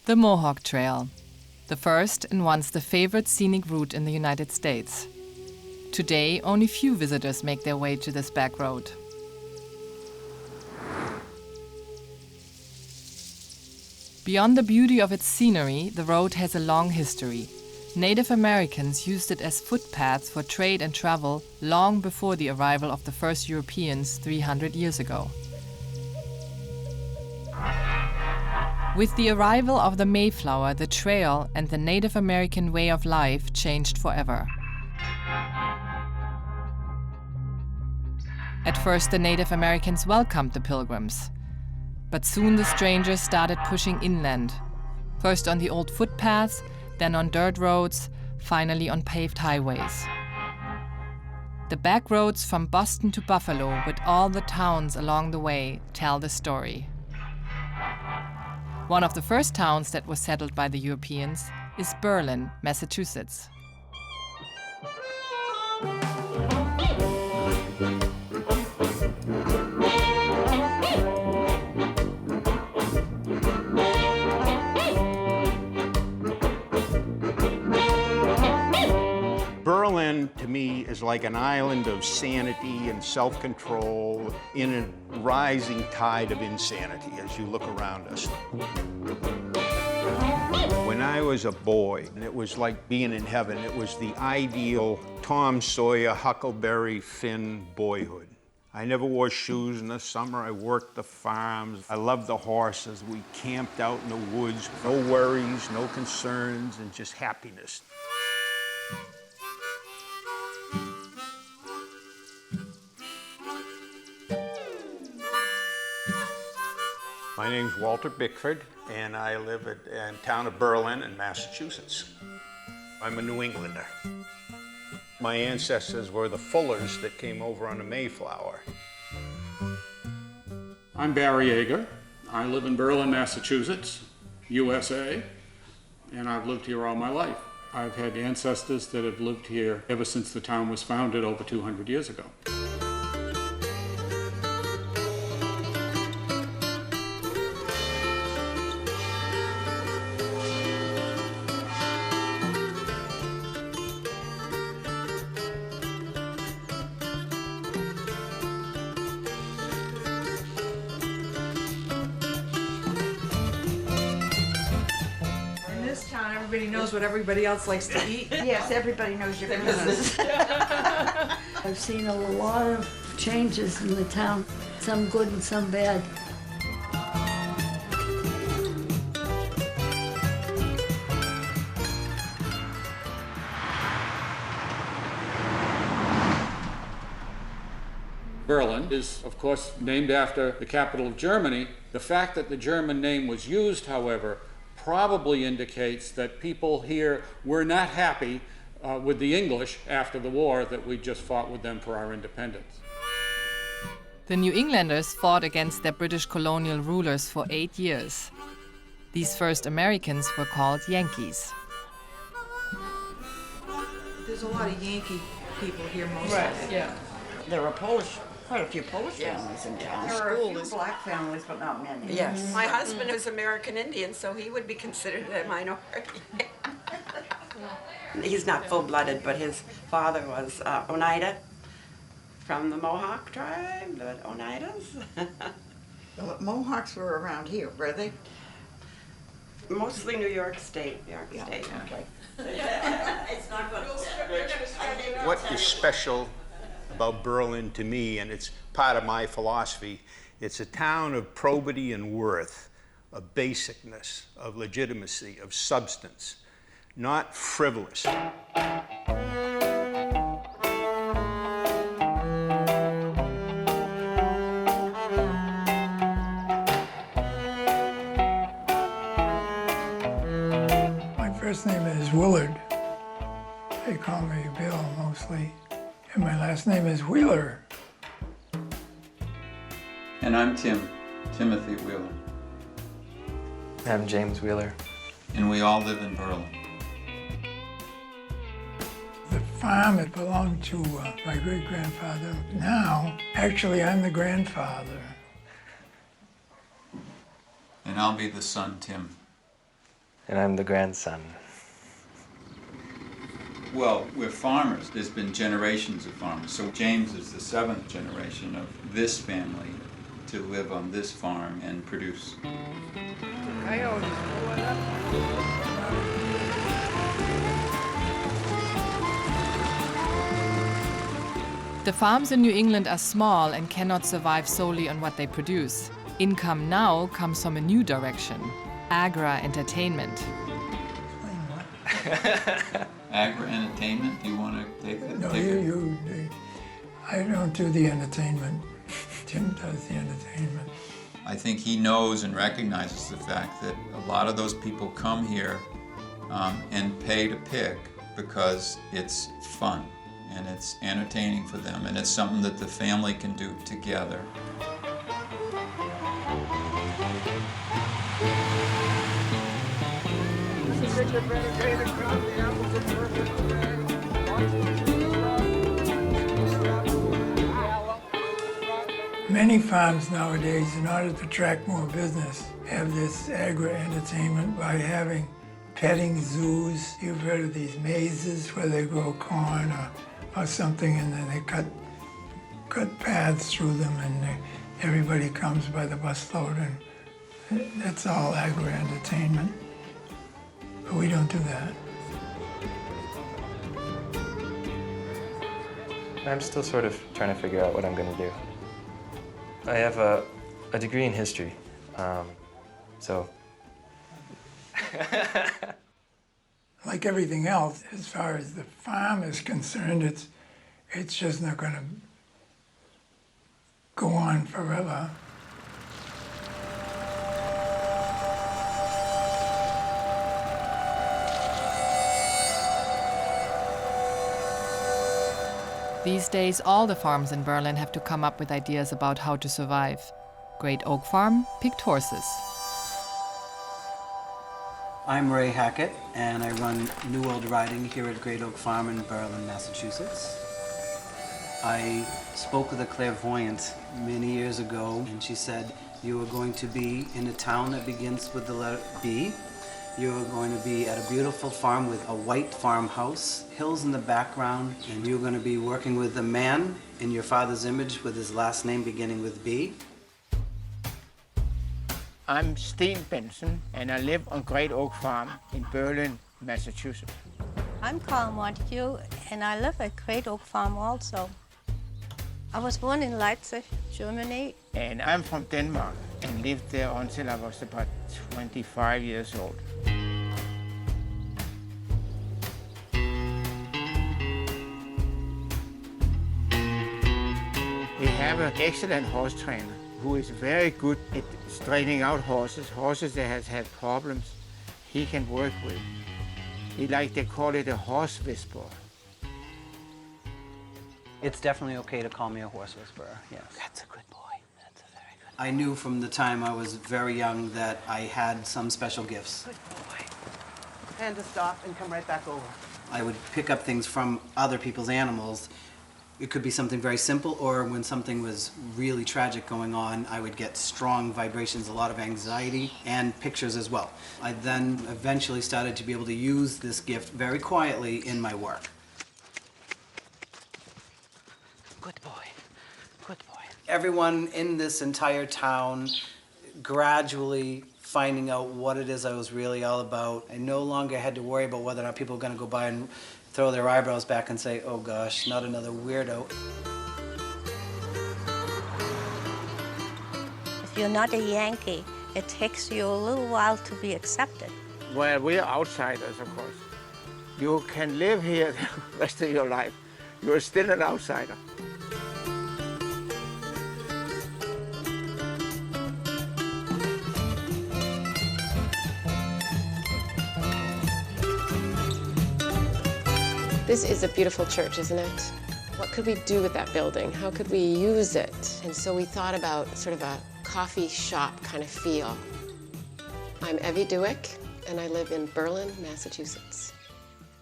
The Mohawk Trail, the first and once the favorite scenic route in the United States. Today, only few visitors make their way to this back road. Beyond the beauty of its scenery, the road has a long history. Native Americans used it as footpaths for trade and travel long before the arrival of the first Europeans 300 years ago. With the arrival of the Mayflower, the trail and the Native American way of life changed forever. At first, the Native Americans welcomed the pilgrims. But soon the strangers started pushing inland, first on the old footpaths, then on dirt roads, finally on paved highways. The back roads from Boston to Buffalo, with all the towns along the way, tell the story. One of the first towns that was settled by the Europeans is Berlin, Massachusetts. Berlin, to me, is like an island of sanity and self-control in a rising tide of insanity as you look around us. When I was a boy, it was like being in heaven. It was the ideal Tom Sawyer, Huckleberry Finn boyhood. I never wore shoes in the summer. I worked the farms. I loved the horses. We camped out in the woods. No worries, no concerns, and just happiness. My name's Walter Bickford, and I live in the town of Berlin in Massachusetts. I'm a New Englander. My ancestors were the Fullers that came over on the Mayflower. I'm Barry Yeager. I live in Berlin, Massachusetts, USA, and I've lived here all my life. I've had ancestors that have lived here ever since the town was founded over 200 years ago. Everybody knows what everybody else likes to eat. Yes, everybody knows your business. I've seen a lot of changes in the town, some good and some bad. Berlin is, of course, named after the capital of Germany. The fact that the German name was used, however, probably indicates that people here were not happy with the English after the war, that we just fought with them for our independence. The New Englanders fought against their British colonial rulers for 8 years. These first Americans were called Yankees. There's a lot of Yankee people here mostly. Right, yeah. There are quite a few Polish families in town. There are a few black families, but not many. Yes. My husband is American Indian, so he would be considered a minority. He's not full-blooded, but his father was Oneida from the Mohawk tribe, the Oneidas. The Mohawks were around here, were they? Mostly New York State. State. Okay. It's not good. What is special about Berlin to me, and it's part of my philosophy, it's a town of probity and worth, of basicness, of legitimacy, of substance, not frivolous. My first name is Willard. They call me Bill mostly. And my last name is Wheeler. And I'm Tim, Timothy Wheeler. I'm James Wheeler. And we all live in Berlin. The farm it belonged to my great-grandfather. Now, actually, I'm the grandfather. And I'll be the son, Tim. And I'm the grandson. Well, we're farmers. There's been generations of farmers. So James is the 7th generation of this family to live on this farm and produce. The farms in New England are small and cannot survive solely on what they produce. Income now comes from a new direction: agri-entertainment. Agri-entertainment, do you want to take it? No, I don't do the entertainment. Tim does the entertainment. I think he knows and recognizes the fact that a lot of those people come here and pay to pick because it's fun and it's entertaining for them and it's something that the family can do together. Many farms nowadays, in order to attract more business, have this agri-entertainment by having petting zoos. You've heard of these mazes where they grow corn or something, and then they cut paths through them, and everybody comes by the busload, and that's all agri-entertainment. But we don't do that. I'm still sort of trying to figure out what I'm going to do. I have a degree in history, so... Like everything else, as far as the farm is concerned, it's just not going to go on forever. These days, all the farms in Berlin have to come up with ideas about how to survive. Great Oak Farm picked horses. I'm Ray Hackett, and I run New World Riding here at Great Oak Farm in Berlin, Massachusetts. I spoke with a clairvoyant many years ago, and she said, you are going to be in a town that begins with the letter B. You are going to be at a beautiful farm with a white farmhouse, hills in the background, and you're going to be working with a man in your father's image with his last name beginning with B. I'm Sten Benson, and I live on Great Oak Farm in Berlin, Massachusetts. I'm Carl Montague, and I live at Great Oak Farm also. I was born in Leipzig, Germany. And I'm from Denmark and lived there until I was about 25 years old. We have an excellent horse trainer who is very good at straightening out horses that has had problems he can work with. They call it a horse whisperer. It's definitely okay to call me a horse whisperer, yes. That's a good boy. That's a very good boy. I knew from the time I was very young that I had some special gifts. Good boy. And to stop and come right back over. I would pick up things from other people's animals. It could be something very simple, or when something was really tragic going on, I would get strong vibrations, a lot of anxiety, and pictures as well. I then eventually started to be able to use this gift very quietly in my work. Good boy. Good boy. Everyone in this entire town gradually finding out what it is I was really all about. I no longer had to worry about whether or not people were going to go by and throw their eyebrows back and say, oh gosh, not another weirdo. If you're not a Yankee, it takes you a little while to be accepted. Well, we're outsiders, of course. You can live here the rest of your life. You're still an outsider. This is a beautiful church, isn't it? What could we do with that building? How could we use it? And so we thought about sort of a coffee shop kind of feel. I'm Evie Dewick, and I live in Berlin, Massachusetts.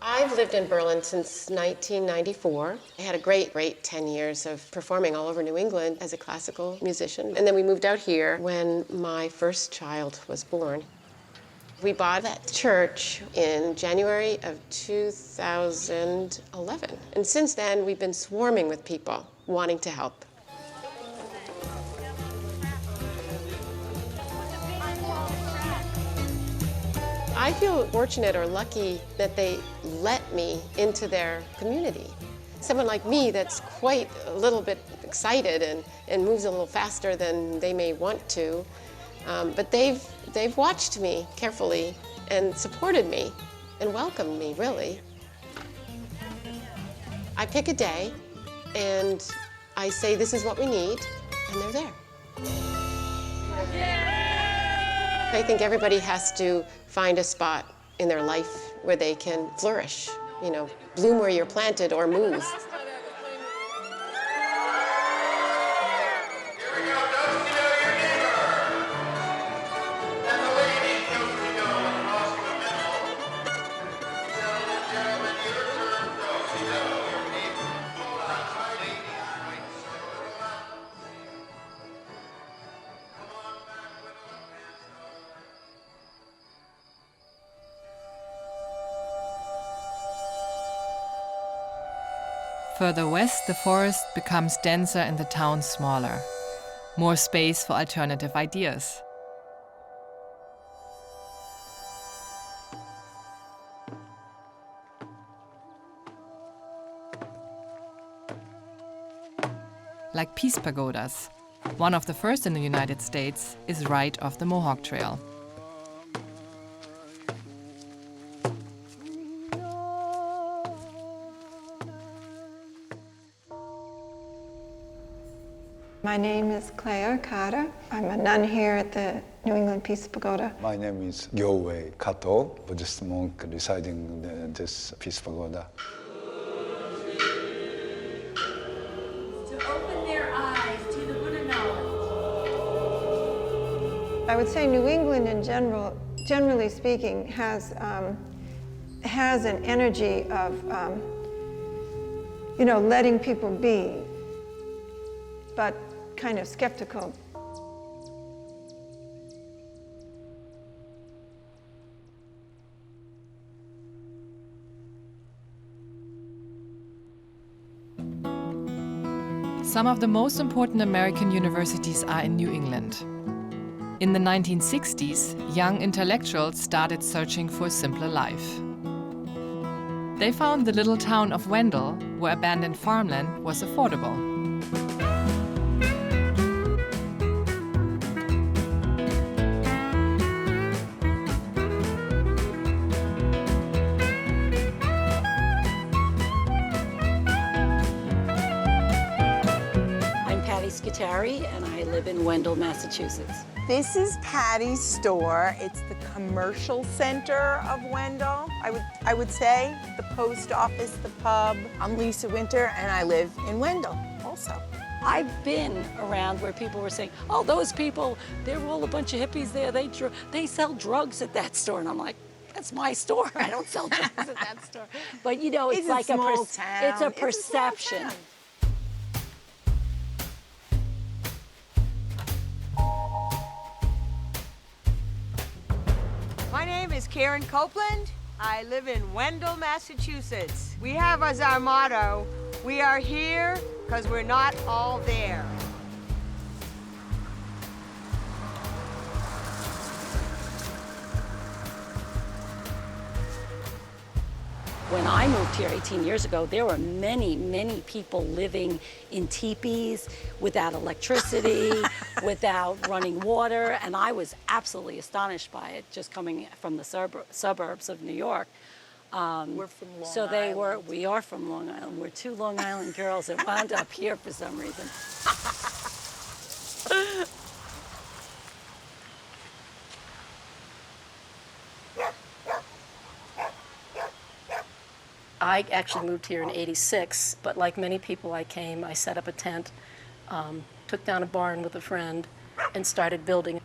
I've lived in Berlin since 1994. I had a great 10 years of performing all over New England as a classical musician. And then we moved out here when my first child was born. We bought that church in January of 2011. And since then, we've been swarming with people wanting to help. I feel fortunate or lucky that they let me into their community. Someone like me that's quite a little bit excited and moves a little faster than they may want to, but they've watched me carefully and supported me and welcomed me, really. I pick a day and I say, this is what we need, and they're there. I think everybody has to find a spot in their life where they can flourish, you know, bloom where you're planted or move. Further west, the forest becomes denser and the town smaller. More space for alternative ideas. Like peace pagodas. One of the first in the United States is right off the Mohawk Trail. My name is Katja. I'm a nun here at the New England Peace Pagoda. My name is Gyowei Kato, Buddhist monk residing in this Peace Pagoda. To open their eyes to the Buddha knowledge. I would say New England in general, generally speaking, has an energy of, you know, letting people be, but kind of skeptical. Some of the most important American universities are in New England. In the 1960s, young intellectuals started searching for a simpler life. They found the little town of Wendell, where abandoned farmland was affordable. And I live in Wendell, Massachusetts. This is Patty's store. It's the commercial center of Wendell, I would say. The post office, the pub. I'm Lisa Winter, and I live in Wendell also. I've been around where people were saying, oh, those people, they're all a bunch of hippies there. They sell drugs at that store. And I'm like, that's my store. I don't sell drugs at that store. But, you know, it's like it's a perception. My name is Karen Copeland. I live in Wendell, Massachusetts. We have as our motto, we are here because we're not all there. When I moved here 18 years ago, there were many, many people living in teepees without electricity, without running water, and I was absolutely astonished by it, just coming from the suburbs of New York. We're from Long Island. We are from Long Island. We're two Long Island girls that wound up here for some reason. I actually moved here in '86, but like many people I set up a tent, took down a barn with a friend, and started building.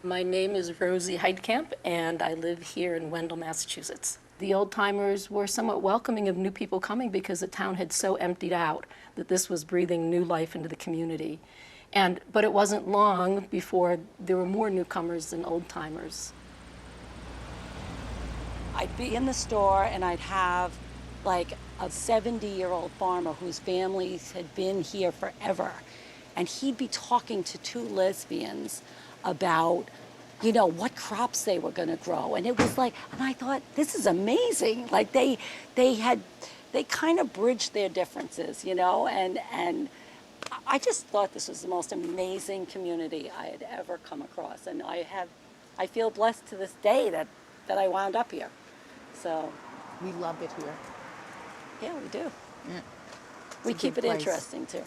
My name is Rosie Heidkamp, and I live here in Wendell, Massachusetts. The old-timers were somewhat welcoming of new people coming because the town had so emptied out that this was breathing new life into the community. But it wasn't long before there were more newcomers than old-timers. I'd be in the store and I'd have like a 70-year-old farmer whose families had been here forever. And he'd be talking to two lesbians about, you know, what crops they were gonna grow. And it was like, and I thought, this is amazing. Like they kind of bridged their differences, you know, and I just thought this was the most amazing community I had ever come across. And I feel blessed to this day that I wound up here. So. We love it here. Yeah, we do. Yeah. We keep it interesting too.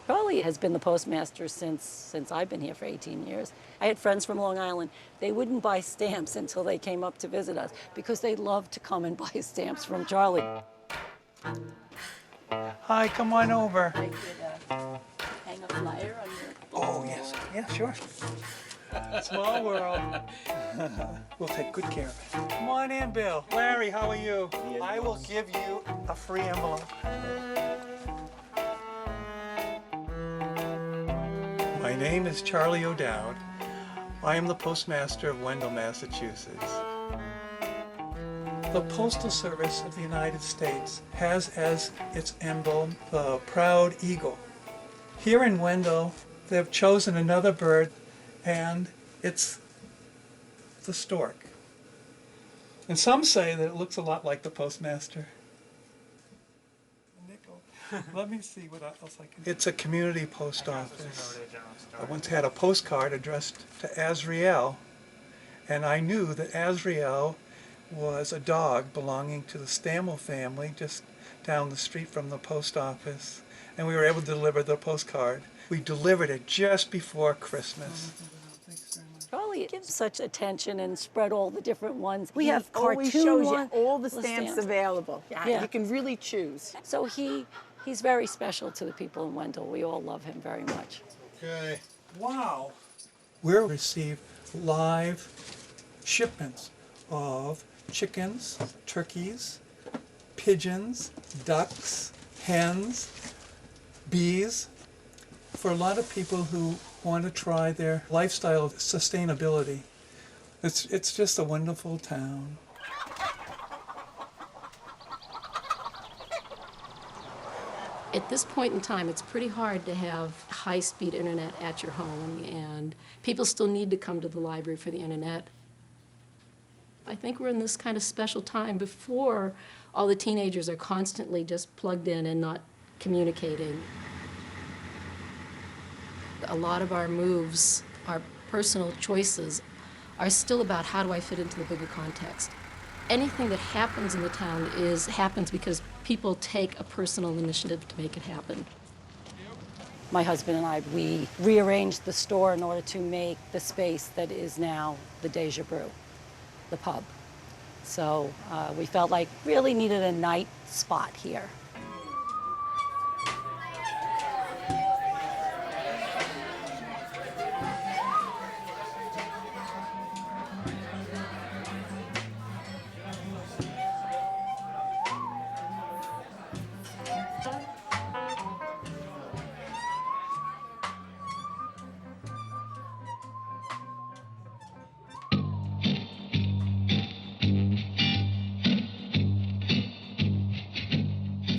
Charlie has been the postmaster since I've been here for 18 years. I had friends from Long Island. They wouldn't buy stamps until they came up to visit us because they loved to come and buy stamps from Charlie. Hi, come on over. I could hang a flyer on your... Oh, yes. Yeah, sure. Small world. We'll take good care of it. Come on in, Bill. Larry, how are you? I will give you a free envelope. My name is Charlie O'Dowd. I am the postmaster of Wendell, Massachusetts. The Postal Service of the United States has as its emblem the proud eagle. Here in Wendell, they've chosen another bird, and it's the stork. And some say that it looks a lot like the postmaster. Let me see what else I can do. It's a community post office. I once had a postcard addressed to Azriel, and I knew that Azriel was a dog belonging to the Stammel family just down the street from the post office, and we were able to deliver the postcard. We delivered it just before Christmas. Charlie gives such attention and spread all the different ones. We have always cartoon shows ones. you all the stamps available. Yeah. You can really choose. So he's very special to the people in Wendell. We all love him very much. Okay. Wow. We'll receive live shipments of chickens, turkeys, pigeons, ducks, hens, bees. For a lot of people who want to try their lifestyle sustainability, it's just a wonderful town. At this point in time, it's pretty hard to have high-speed internet at your home, and people still need to come to the library for the internet. I think we're in this kind of special time before all the teenagers are constantly just plugged in and not communicating. A lot of our moves, our personal choices, are still about how do I fit into the bigger context. Anything that happens in the town happens because people take a personal initiative to make it happen. My husband and I, we rearranged the store in order to make the space that is now the Deja Brew, the pub. So we felt like really needed a night spot here.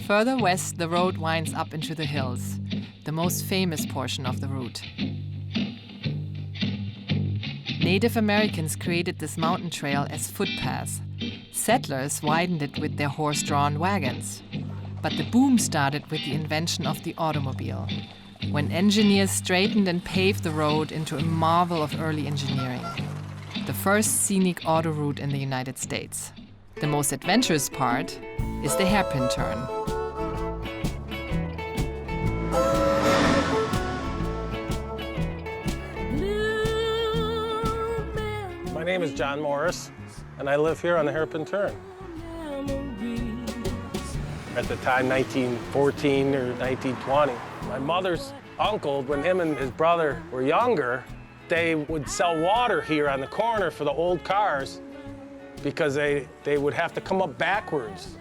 Further west, the road winds up into the hills, the most famous portion of the route. Native Americans created this mountain trail as footpaths. Settlers widened it with their horse-drawn wagons. But the boom started with the invention of the automobile, when engineers straightened and paved the road into a marvel of early engineering. The first scenic auto route in the United States. The most adventurous part is the hairpin turn. My name is John Morris, and I live here on the hairpin turn. At the time, 1914 or 1920, my mother's uncle, when him and his brother were younger, they would sell water here on the corner for the old cars because they would have to come up backwards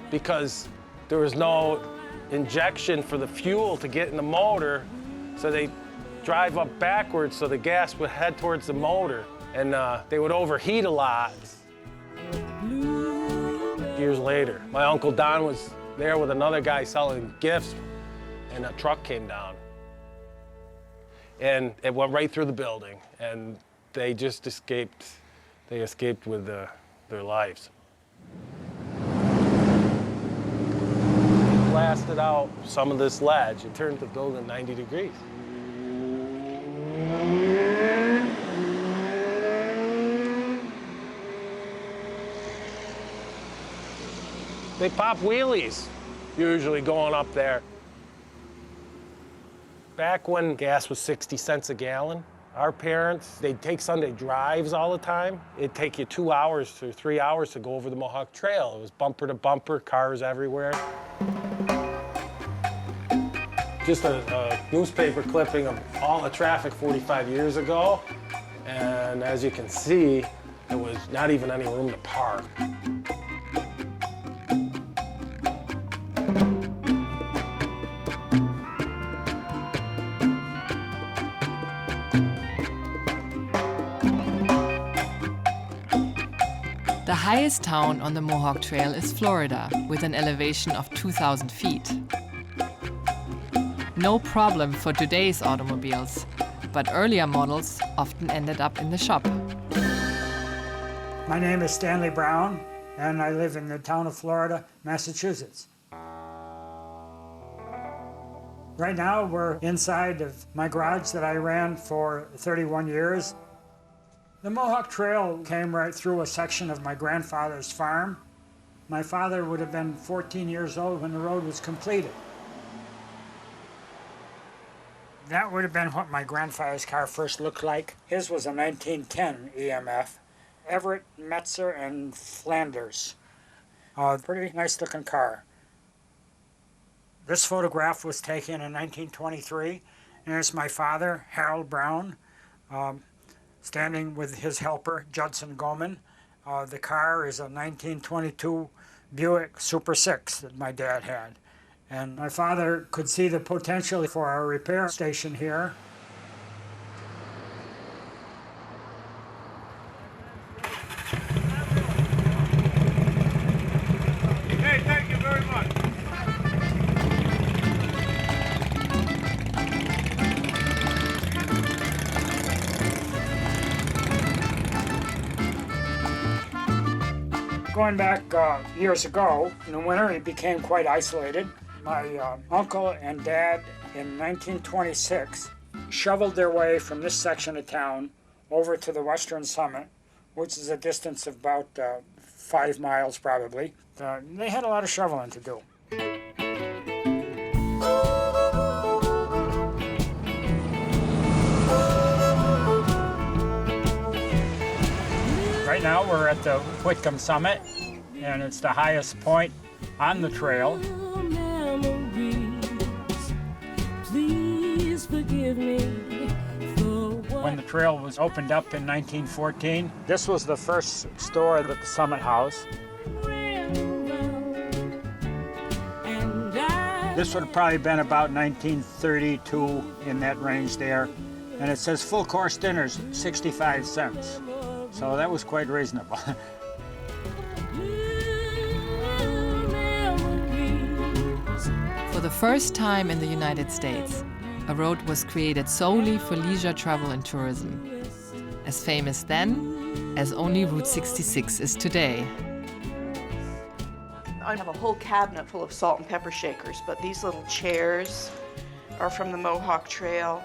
because there was no injection for the fuel to get in the motor, so they drive up backwards so the gas would head towards the motor, and they would overheat a lot. Years later, my Uncle Don was there with another guy selling gifts, and a truck came down. And it went right through the building, and they just escaped. They escaped with their lives. It blasted out some of this ledge. It turned the building 90 degrees. They pop wheelies, usually going up there. Back when gas was 60 cents a gallon, our parents, they'd take Sunday drives all the time. It'd take you 2 hours to 3 hours to go over the Mohawk Trail. It was bumper to bumper, cars everywhere. Just a newspaper clipping of all the traffic 45 years ago. And as you can see, there was not even any room to park. The highest town on the Mohawk Trail is Florida, with an elevation of 2,000 feet. No problem for today's automobiles, but earlier models often ended up in the shop. My name is Stanley Brown, and I live in the town of Florida, Massachusetts. Right now, we're inside of my garage that I ran for 31 years. The Mohawk Trail came right through a section of my grandfather's farm. My father would have been 14 years old when the road was completed. That would have been what my grandfather's car first looked like. His was a 1910 EMF, Everett, Metzer, and Flanders. Pretty nice looking car. This photograph was taken in 1923, and there's my father, Harold Brown, standing with his helper, Judson Goman. The car is a 1922 Buick Super 6 that my dad had. And my father could see the potential for a repair station here. Hey, thank you very much. Going back years ago, in the winter, it became quite isolated. My uncle and dad in 1926 shoveled their way from this section of town over to the western summit, which is a distance of about 5 miles probably. They had a lot of shoveling to do. Right now we're at the Whitcomb Summit, and it's the highest point on the trail. Please forgive me. When the trail was opened up in 1914, this was the first store at the Summit House. This would have probably been about 1932, in that range there. And it says full course dinners, 65 cents. So that was quite reasonable. For the first time in the United States, a road was created solely for leisure travel and tourism. As famous then as only Route 66 is today. I have a whole cabinet full of salt and pepper shakers, but these little chairs are from the Mohawk Trail.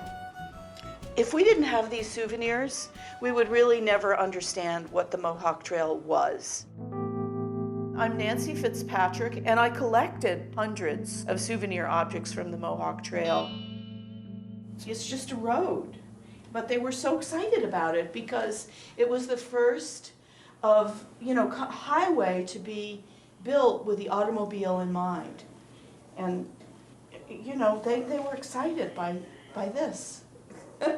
If we didn't have these souvenirs, we would really never understand what the Mohawk Trail was. I'm Nancy Fitzpatrick, and I collected hundreds of souvenir objects from the Mohawk Trail. It's just a road, but they were so excited about it because it was the first of, highway to be built with the automobile in mind. And, they were excited by this. I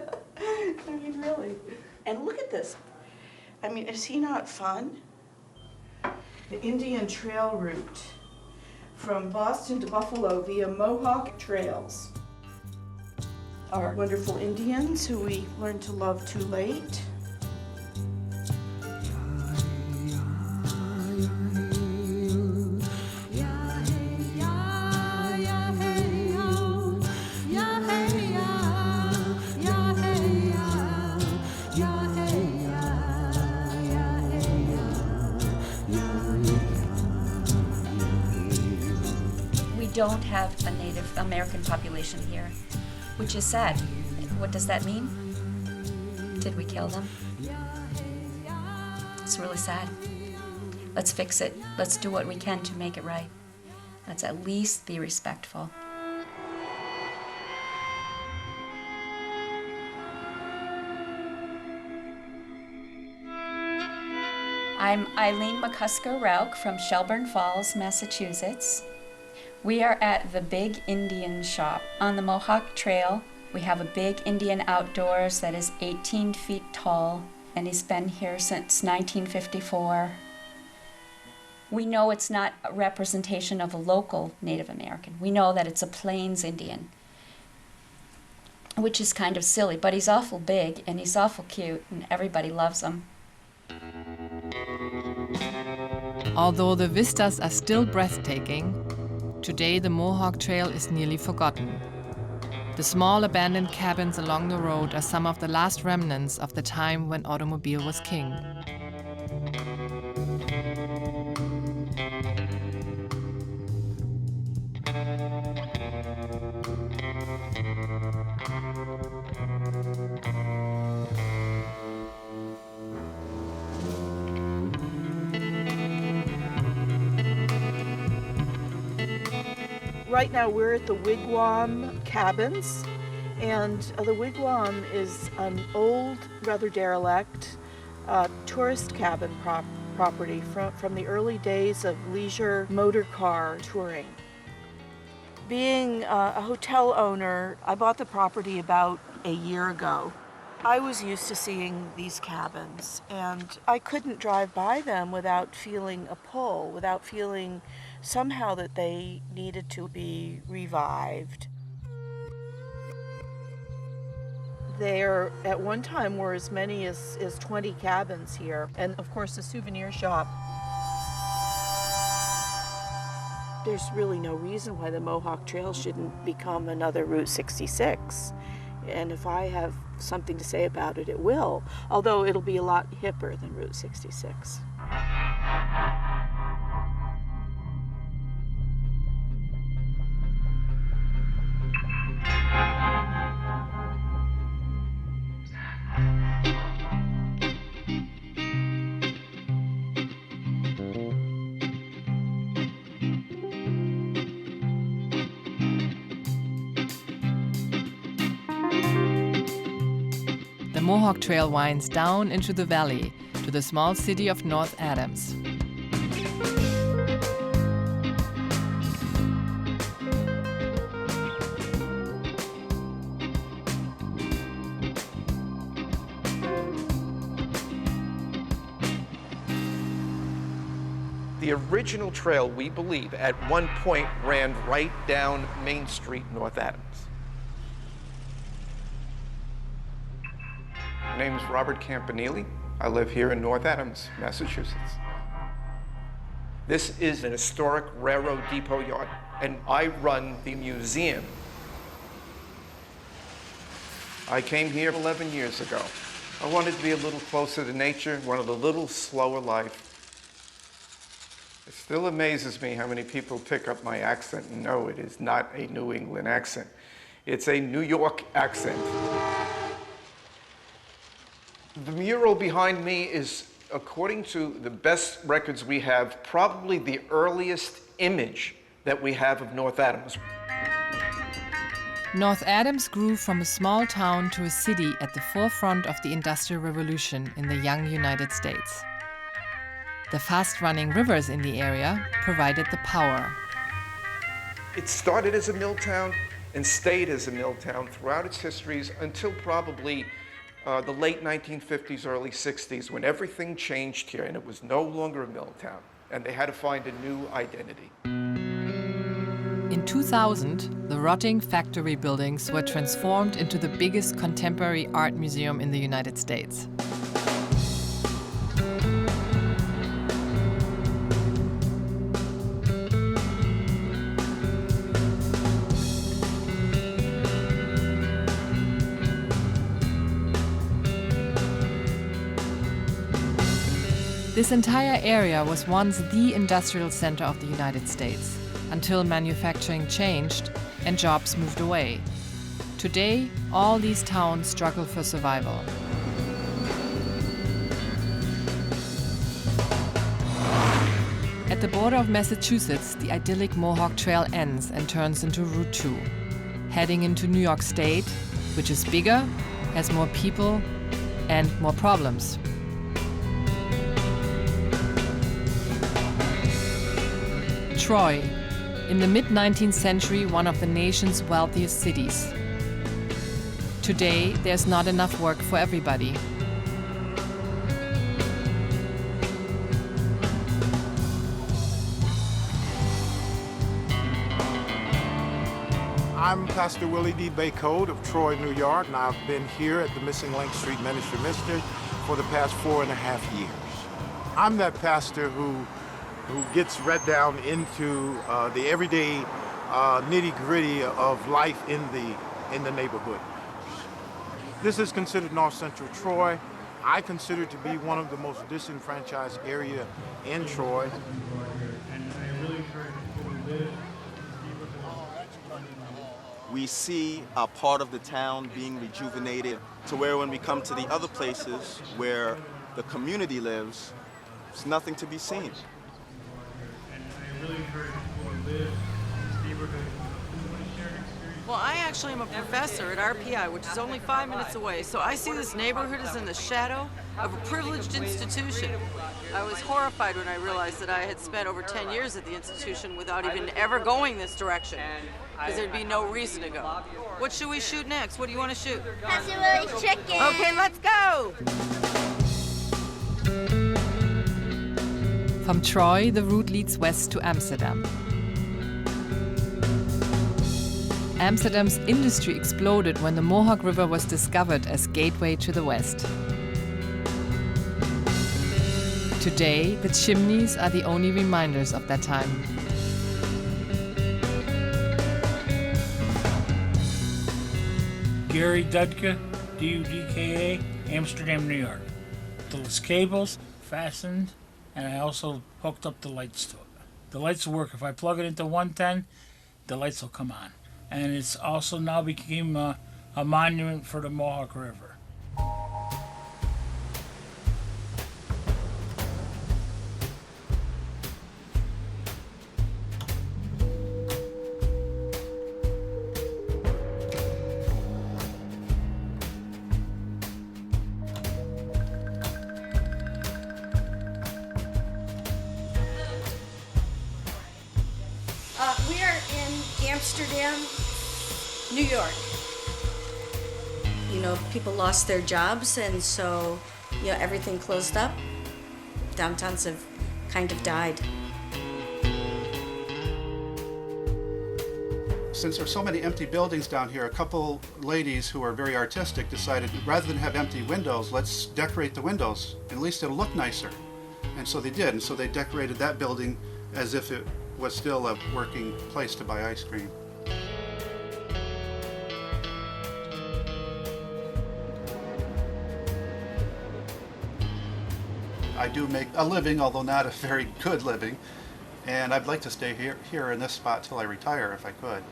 mean, really. And look at this. I mean, is he not fun? The Indian Trail route from Boston to Buffalo via Mohawk Trails. our wonderful Indians who we learned to love too late. We don't have a Native American population here, which is sad. What does that mean? Did we kill them? It's really sad. Let's fix it. Let's do what we can to make it right. Let's at least be respectful. I'm Eileen McCusker-Rauch from Shelburne Falls, Massachusetts. We are at the Big Indian Shop on the Mohawk Trail. We have a big Indian outdoors that is 18 feet tall, and he's been here since 1954. We know it's not a representation of a local Native American. We know that it's a Plains Indian, which is kind of silly, but he's awful big and he's awful cute, and everybody loves him. Although the vistas are still breathtaking, today the Mohawk Trail is nearly forgotten. The small abandoned cabins along the road are some of the last remnants of the time when automobile was king. Right now we're at the Wigwam Cabins, and the Wigwam is an old, rather derelict tourist cabin property from the early days of leisure motor car touring. Being a hotel owner, I bought the property about a year ago. I was used to seeing these cabins, and I couldn't drive by them without feeling a pull, without feeling somehow that they needed to be revived. There, at one time, were as many as 20 cabins here, and of course the souvenir shop. There's really no reason why the Mohawk Trail shouldn't become another Route 66. And if I have something to say about it, it will, although it'll be a lot hipper than Route 66. The Mohawk Trail winds down into the valley to the small city of North Adams. The original trail, we believe, at one point ran right down Main Street, North Adams. My name is Robert Campanile. I live here in North Adams, Massachusetts. This is an historic railroad depot yard, and I run the museum. I came here 11 years ago. I wanted to be a little closer to nature, wanted a little slower life. It still amazes me how many people pick up my accent and know it is not a New England accent. It's a New York accent. The mural behind me is, according to the best records we have, probably the earliest image that we have of North Adams. North Adams grew from a small town to a city at the forefront of the Industrial Revolution in the young United States. The fast-running rivers in the area provided the power. It started as a mill town and stayed as a mill town throughout its histories until probably the late 1950s, early 60s, when everything changed here and it was no longer a mill town, and they had to find a new identity. In 2000, the rotting factory buildings were transformed into the biggest contemporary art museum in the United States. This entire area was once the industrial center of the United States, until manufacturing changed and jobs moved away. Today, all these towns struggle for survival. At the border of Massachusetts, the idyllic Mohawk Trail ends and turns into Route 2, heading into New York State, which is bigger, has more people, and more problems. Troy, in the mid-19th century, one of the nation's wealthiest cities. Today, there's not enough work for everybody. I'm Pastor Willie D. Baycode of Troy, New York, and I've been here at the Missing Link Street Ministry for the past 4.5 years. I'm that pastor who gets right down into the everyday nitty-gritty of life in the neighborhood. This is considered North Central Troy. I consider it to be one of the most disenfranchised area in Troy. We see a part of the town being rejuvenated to where when we come to the other places where the community lives, there's nothing to be seen. Well, I actually am a professor at RPI, which is only 5 minutes away, so I see this neighborhood as in the shadow of a privileged institution. I was horrified when I realized that I had spent over 10 years at the institution without even ever going this direction, because there'd be no reason to go. What should we shoot next? What do you want to shoot? Casserole chicken. Okay, let's go! From Troy, the route leads west to Amsterdam. Amsterdam's industry exploded when the Mohawk River was discovered as gateway to the west. Today, the chimneys are the only reminders of that time. Gary Dudka, D-U-D-K-A, Amsterdam, New York. Those cables fastened, and I also hooked up the lights to it. The lights will work. If I plug it into 110, the lights will come on. And it's also now became a monument for the Mohawk River. We are in Amsterdam, New York. You know, people lost their jobs, and so, you know, everything closed up. Downtowns have kind of died. Since there's so many empty buildings down here, a couple ladies who are very artistic decided rather than have empty windows, let's decorate the windows. At least it'll look nicer. And so they did, and so they decorated that building as if it was still a working place to buy ice cream. I do make a living, although not a very good living, and I'd like to stay here in this spot till I retire if I could.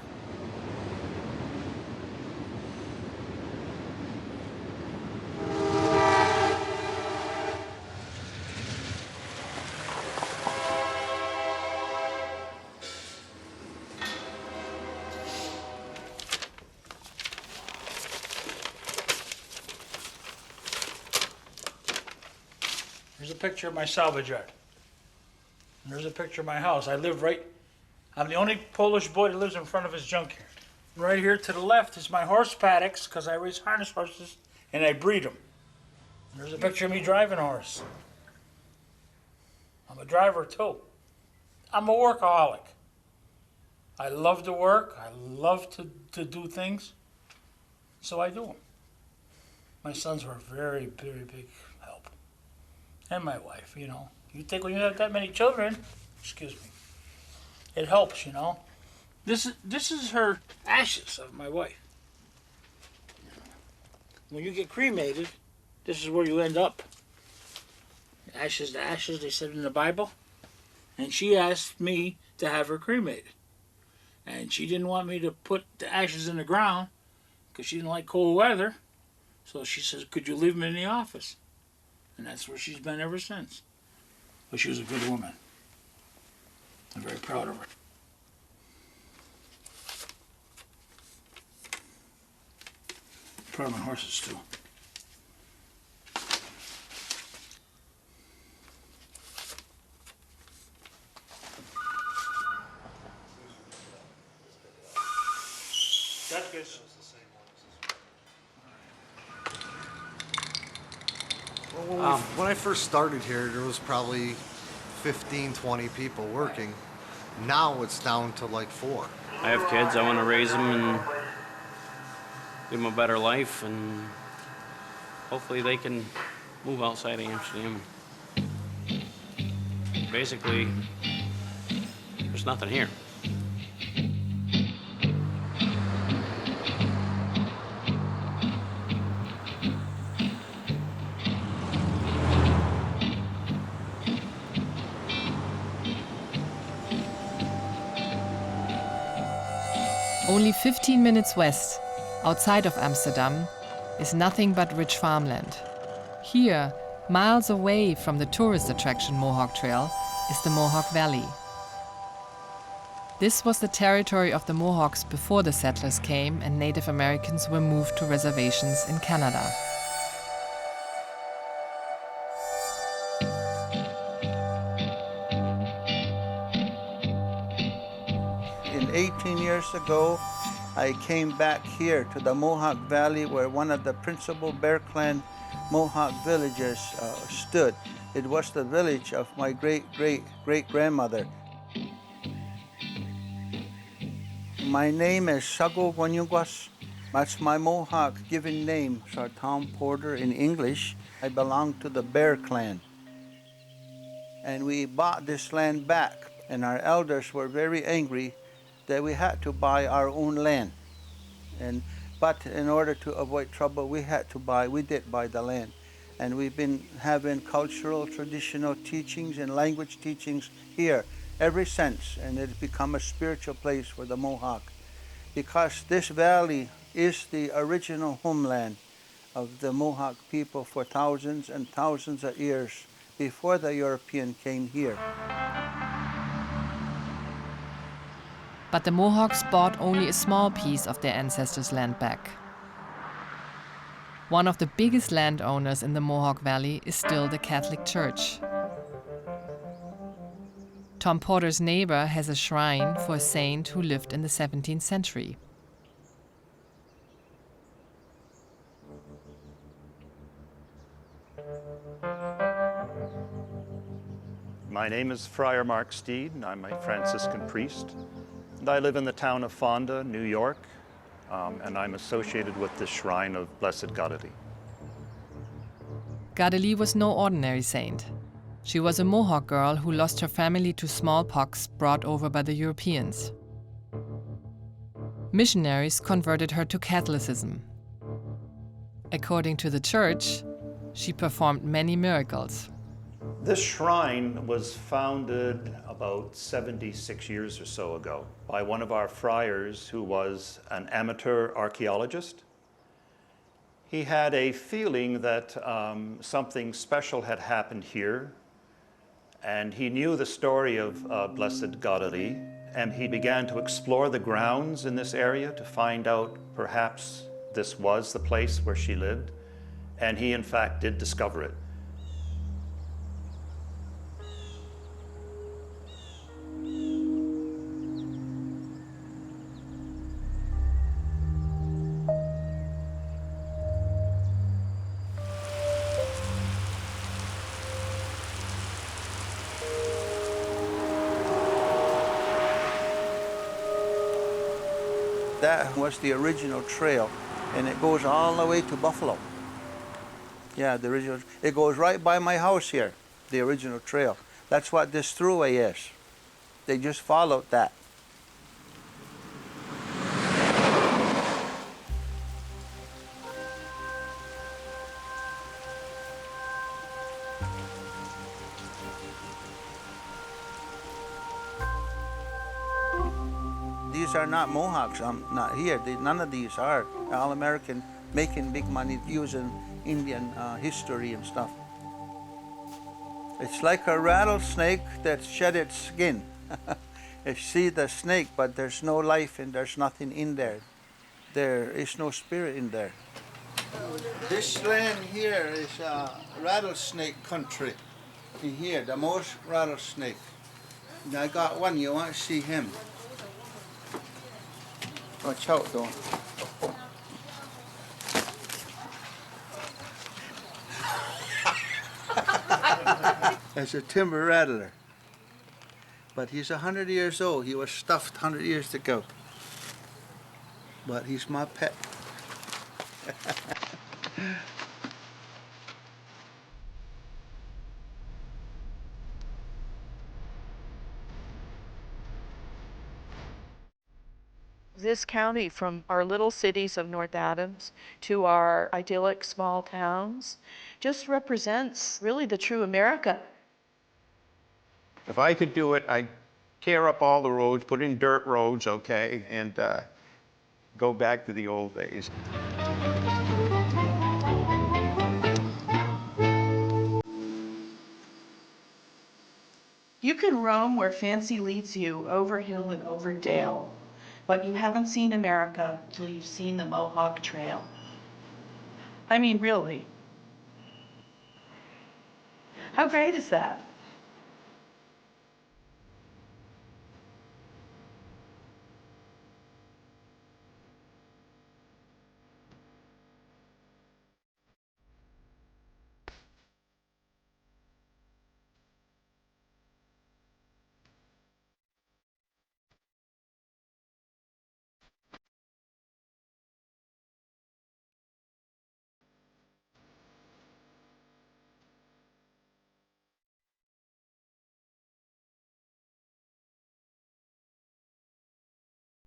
Here's a picture of my salvage yard. And there's a picture of my house. I'm the only Polish boy that lives in front of his junkyard. Right here to the left is my horse paddocks, because I raise harness horses and I breed them. And there's a picture of me driving a horse. I'm a driver too. I'm a workaholic. I love to work. I love to do things. So I do them. My sons were a very, very big help. And my wife, you know. You think when you have that many children, excuse me, it helps, you know. This is her ashes of my wife. When you get cremated, this is where you end up. Ashes to ashes, they said in the Bible. And she asked me to have her cremated. And she didn't want me to put the ashes in the ground because she didn't like cold weather. So she says, could you leave them in the office? And that's where she's been ever since. But she was a good woman. I'm very proud of her. Proud of my horses, too. That's good. Well, when I first started here, there was probably 15, 20 people working. Now it's down to like 4. I have kids. I want to raise them and give them a better life, and hopefully they can move outside of Amsterdam. Basically, there's nothing here. Only 15 minutes west, outside of Amsterdam, is nothing but rich farmland. Here, miles away from the tourist attraction Mohawk Trail, is the Mohawk Valley. This was the territory of the Mohawks before the settlers came and Native Americans were moved to reservations in Canada. In 18 years ago, I came back here to the Mohawk Valley where one of the principal Bear Clan Mohawk villages stood. It was the village of my great-great-great-grandmother. My name is Sago Gwanyugwas. That's my Mohawk given name, Sartam Porter in English. I belong to the Bear Clan. And we bought this land back, and our elders were very angry that we had to buy our own land. But in order to avoid trouble, we did buy the land. And we've been having cultural, traditional teachings and language teachings here ever since, and it's become a spiritual place for the Mohawk. Because this valley is the original homeland of the Mohawk people for thousands and thousands of years before the European came here. But the Mohawks bought only a small piece of their ancestors' land back. One of the biggest landowners in the Mohawk Valley is still the Catholic Church. Tom Porter's neighbor has a shrine for a saint who lived in the 17th century. My name is Friar Mark Steed, and I'm a Franciscan priest. And I live in the town of Fonda, New York, and I'm associated with the Shrine of Blessed Gadeli. Gadeli was no ordinary saint. She was a Mohawk girl who lost her family to smallpox brought over by the Europeans. Missionaries converted her to Catholicism. According to the church, she performed many miracles. This shrine was founded about 76 years or so ago by one of our friars who was an amateur archaeologist. He had a feeling that something special had happened here, and he knew the story of Blessed Gadeli, and he began to explore the grounds in this area to find out perhaps this was the place where she lived, and he in fact did discover it. That was the original trail, and it goes all the way to Buffalo. Yeah, the original. It goes right by my house here, the original trail. That's what this thruway is. They just followed that. These are not Mohawks. I'm not here. None of these are. All American, making big money using Indian history and stuff. It's like a rattlesnake that shed its skin. You see the snake, but there's no life and there's nothing in there. There is no spirit in there. This land here is rattlesnake country. In here, the most rattlesnake. And I got one. You want to see him? Watch out, though. That's a timber rattler. But he's 100 years old. He was stuffed 100 years ago. But he's my pet. This county, from our little cities of North Adams to our idyllic small towns, just represents really the true America. If I could do it, I'd tear up all the roads, put in dirt roads, okay, and go back to the old days. You can roam where fancy leads you, over hill and over dale, but you haven't seen America till you've seen the Mohawk Trail. I mean, really. How great is that?